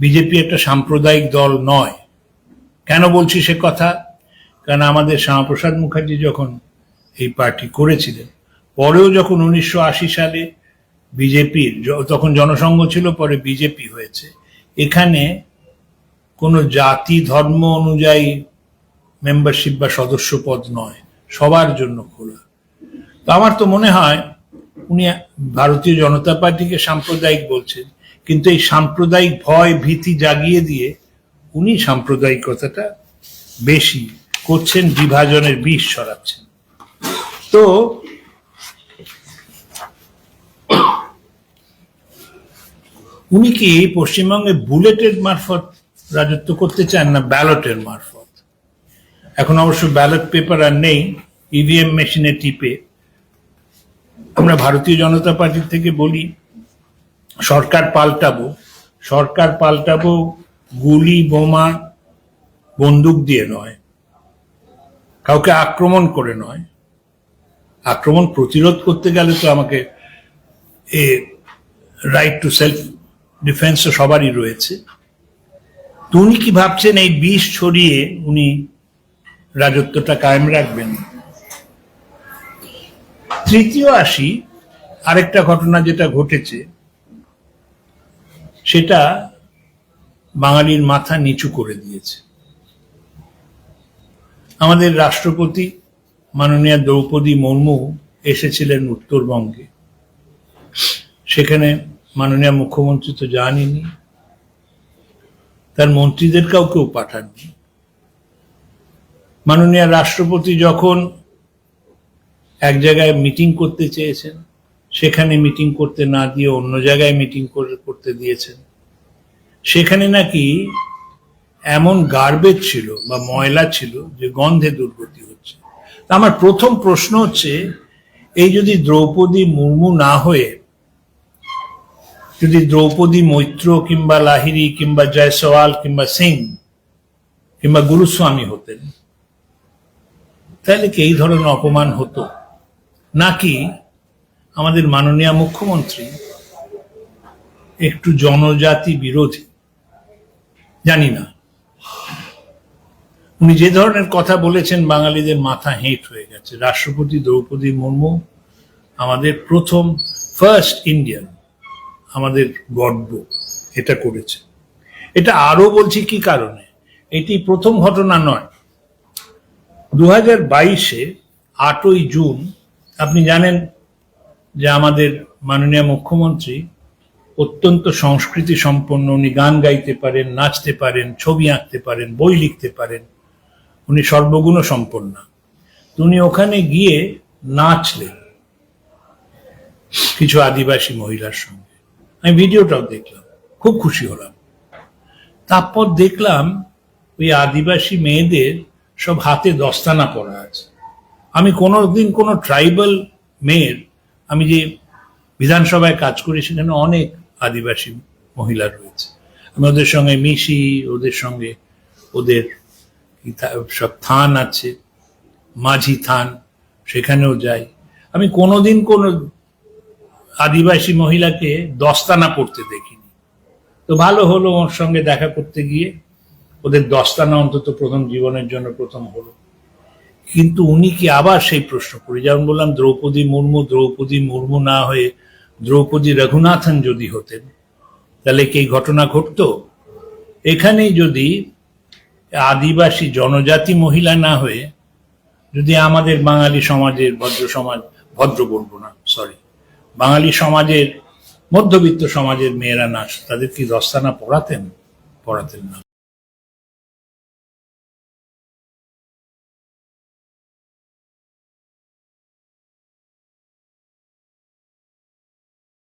BJP একটা সাম্প্রদায়িক দল নয়। কেন বলছি সে কথা? কারণ আমাদের শ্যামাপ্রসাদ মুখার্জি যখন এই পার্টি করেছিলেন, পরেও যখন 1980 সালে বিজেপির তখন জনসংঘ ছিল, পরে বিজেপি হয়েছে, এখানে কোনো জাতি ধর্ম অনুযায়ী মেম্বারশিপ বা সদস্য পদ নয়, সবার জন্য খোলা। তো আমার তো মনে হয় উনি ভারতীয় জনতা পার্টিকে সাম্প্রদায়িক বলছেন, কিন্তু এই সাম্প্রদায়িক ভয় ভীতি জাগিয়ে দিয়ে উনি সাম্প্রদায়িকতাটা বেশি করছেন, বিভাজনের বিষ ছড়াচ্ছেন। তো উনি কি পশ্চিমবঙ্গে বুলেটের মারফত রাজত্ব করতে চান না ব্যালটের মারফত? এখন অবশ্য ব্যালট পেপার আর নেই, ইভিএম মেশিনে টিপে আমরা ভারতীয় জনতা পার্টির থেকে বলি সরকার পাল্টাবো গুলি বোমা বন্দুক দিয়ে নয়, কাউকে আক্রমণ করে নয়। আক্রমণ প্রতিরোধ করতে গেলে তো আমাকে রাইট টু সেলফ ডিফেন্স সবারই রয়েছে। তো উনি কি ভাবছেন এই বিষ ছড়িয়ে উনি রাজত্বটা কায়েম রাখবেন? তৃতীয় আসি আরেকটা ঘটনা যেটা ঘটেছে, সেটা বাঙালির মাথা নিচু করে দিয়েছে। আমাদের রাষ্ট্রপতি মাননীয়া দ্রৌপদী মুর্মু এসেছিলেন উত্তরবঙ্গে, সেখানে মাননীয় মুখ্যমন্ত্রী তো জানেনই, তার মন্ত্রীদের কাউকেও পাঠাননি। মাননীয় রাষ্ট্রপতি যখন এক জায়গায় মিটিং করতে চেয়েছেন, সেখানে মিটিং করতে না দিয়ে অন্য জায়গায় মিটিং করতে দিয়েছেন। সেখানে নাকি এমন গার্বেজ ছিল বা ময়লা ছিল যে গন্ধে দুর্গতি হচ্ছে। আমার প্রথম প্রশ্ন হচ্ছে, এই যদি দ্রৌপদী মুর্মু না হয়ে যদি দ্রৌপদী মৈত্র কিংবা লাহিড়ী কিংবা জয়সওয়াল কিংবা সিং কিংবা গুরুস্বামী হতেন, তাহলে কি এই ধরনের অপমান হতো? নাকি আমাদের মাননীয় মুখ্যমন্ত্রী একটু জনজাতি বিরোধী? জানি না। উনি যে ধরনের কথা বলেছেন, বাঙালিদের মাথা হেঁট হয়ে গেছে। রাষ্ট্রপতি দ্রৌপদী মুর্মু আমাদের প্রথম ফার্স্ট ইন্ডিয়ান, আমাদের গর্ব, এটা করেছে। এটা আরো বলছি কি কারণে, এটি প্রথম ঘটনা নয়। 2022-এ 8ই জুন আপনি জানেন যে আমাদের মাননীয় মুখ্যমন্ত্রী অত্যন্ত সংস্কৃতি সম্পন্ন, উনি গান গাইতে পারেন, নাচতে পারেন, ছবি আঁকতে পারেন, বই লিখতে পারেন, উনি সর্বগুণ সম্পন্ন। উনি ওখানে গিয়ে নাচলেন কিছু আদিবাসী মহিলার সঙ্গে। আমি ভিডিওটাও দেখলাম, খুব খুশি হলাম। তারপর দেখলাম ওই আদিবাসী মেয়েদের সব হাতে দস্তানা পরা আছে। আমি কোনোদিন কোনো ট্রাইবাল মেয়ের, আমি যে বিধানসভায় কাজ করি সেখানে অনেক আদিবাসী মহিলা রয়েছে, আমি ওদের সঙ্গে মিশি, ওদের সঙ্গে ওদের সব থান আছে, মাঝি থান, সেখানেও যাই। আমি কোনোদিন কোনো আদিবাসী মহিলাকে দস্তানা পড়তে দেখিনি। তো ভালো হলো ওর সঙ্গে দেখা করতে গিয়ে, ওদের দস্তানা অন্তত প্রথম জীবনের জন্য প্রথম হলো। কিন্তু উনি কি আবার সেই প্রশ্ন করি, যেমন বললাম দ্রৌপদী মুর্মু না হয়ে দ্রৌপদী রঘুনাথন যদি হতেন, তাহলে কি এই ঘটনা ঘটতো? এখানেই যদি আদিবাসী জনজাতি মহিলা না হয়ে যদি আমাদের বাঙালি সমাজের ভদ্র বলবো না, সরি, বাঙালি সমাজের মধ্যবিত্ত সমাজের মেয়েরা নাচ, তাদের কি দস্তানা পড়াতেন না।